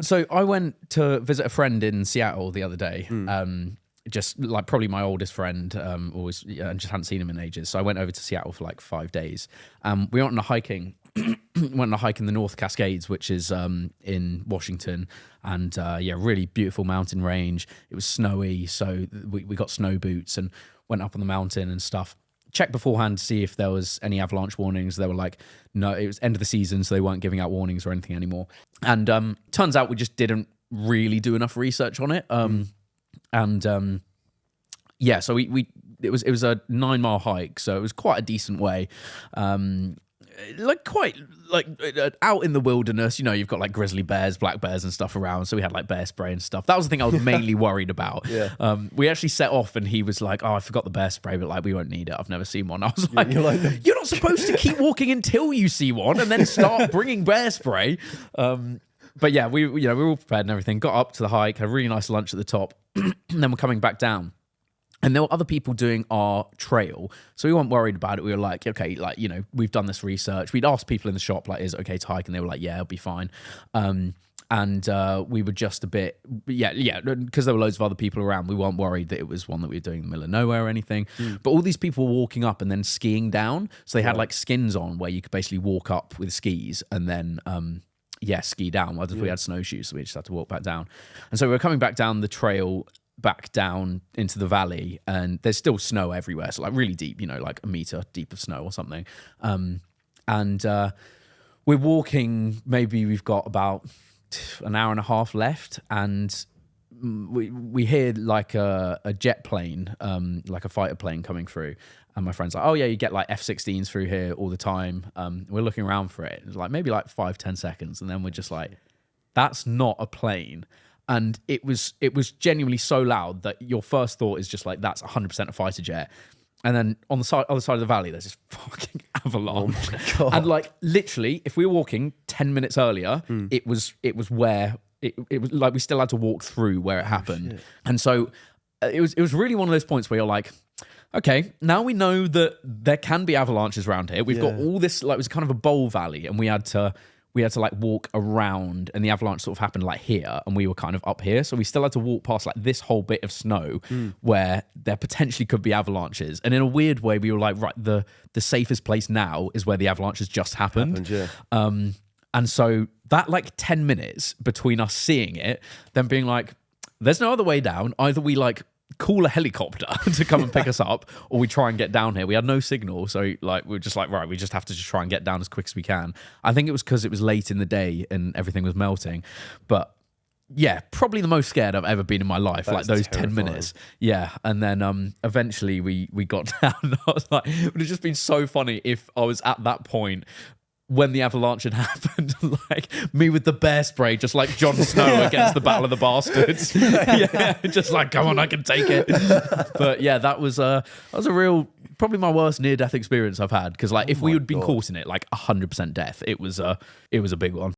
So I went to visit a friend in Seattle the other day. Just like probably my oldest friend, always, and just hadn't seen him in ages. So I went over to Seattle for like 5 days. We went on a hiking. Went on a hike in the North Cascades, which is in Washington, and really beautiful mountain range. It was snowy, so we got snow boots and went up on the mountain and stuff. Checked beforehand to see if there was any avalanche warnings. They were like, no, it was end of the season, so they weren't giving out warnings or anything anymore. And turns out we just didn't really do enough research on it. So it was a 9-mile hike, so it was quite a decent way. Out in the wilderness, you've got like grizzly bears, black bears and stuff around. So we had like bear spray and stuff. That was the thing I was mainly worried about. Yeah. We actually set off and he was like, oh, I forgot the bear spray, but like, we won't need it. I've never seen one. I was like, you're not supposed to keep walking until you see one and then start bringing bear spray. But yeah, we were all prepared and everything. Got up to the hike, had a really nice lunch at the top. And then we're coming back down. And there were other people doing our trail, so we weren't worried about it. We were like, okay, we've done this research. We'd asked people in the shop, like, is it okay to hike? And they were like, yeah, it'll be fine. We were just a bit, because there were loads of other people around. We weren't worried that it was one that we were doing in the middle of nowhere or anything. But all these people were walking up and then skiing down. So they had like skins on where you could basically walk up with skis and then, ski down. Well, we had snowshoes, so we just had to walk back down. And so we were coming back down the trail back down into the valley, and there's still snow everywhere, so like really deep, like a meter deep of snow or something. We're walking, maybe we've got about an hour and a half left, and we hear like a jet plane, like a fighter plane coming through, and my friend's like, oh yeah, you get like F-16s through here all the time. We're looking around for it. It's like maybe like 5-10 seconds, and then we're just like, that's not a plane. And it was genuinely so loud that your first thought is just like, that's 100% a fighter jet. And then on the other side of the valley, there's this fucking avalanche. Oh my God. And like literally, if we were walking 10 minutes earlier, it was where it was like we still had to walk through where it happened. Shit. And so it was really one of those points where you're like, okay, now we know that there can be avalanches around here. We've got all this, like it was kind of a bowl valley, and we had to like walk around, and the avalanche sort of happened like here, and we were kind of up here. So we still had to walk past like this whole bit of snow where there potentially could be avalanches. And in a weird way, we were like, right, the safest place now is where the avalanche has just happened. And so that like 10 minutes between us seeing it, then being like, there's no other way down. Either we like call a helicopter to come and pick us up, or we try and get down here. We had no signal, so like we're just like, right, we just have to just try and get down as quick as we can. I think it was because it was late in the day and everything was melting, but yeah, probably the most scared I've ever been in my life. That's like those terrifying. 10 minutes. Yeah. And then eventually we got down. I was like, it would have just been so funny if I was at that point when the avalanche had happened, like me with the bear spray, just like Jon Snow against the Battle of the Bastards. Yeah, just like, come on, I can take it. But yeah, that was a real, probably my worst near-death experience I've had. Because like, if we had been caught in it, like 100% death, it was a big one.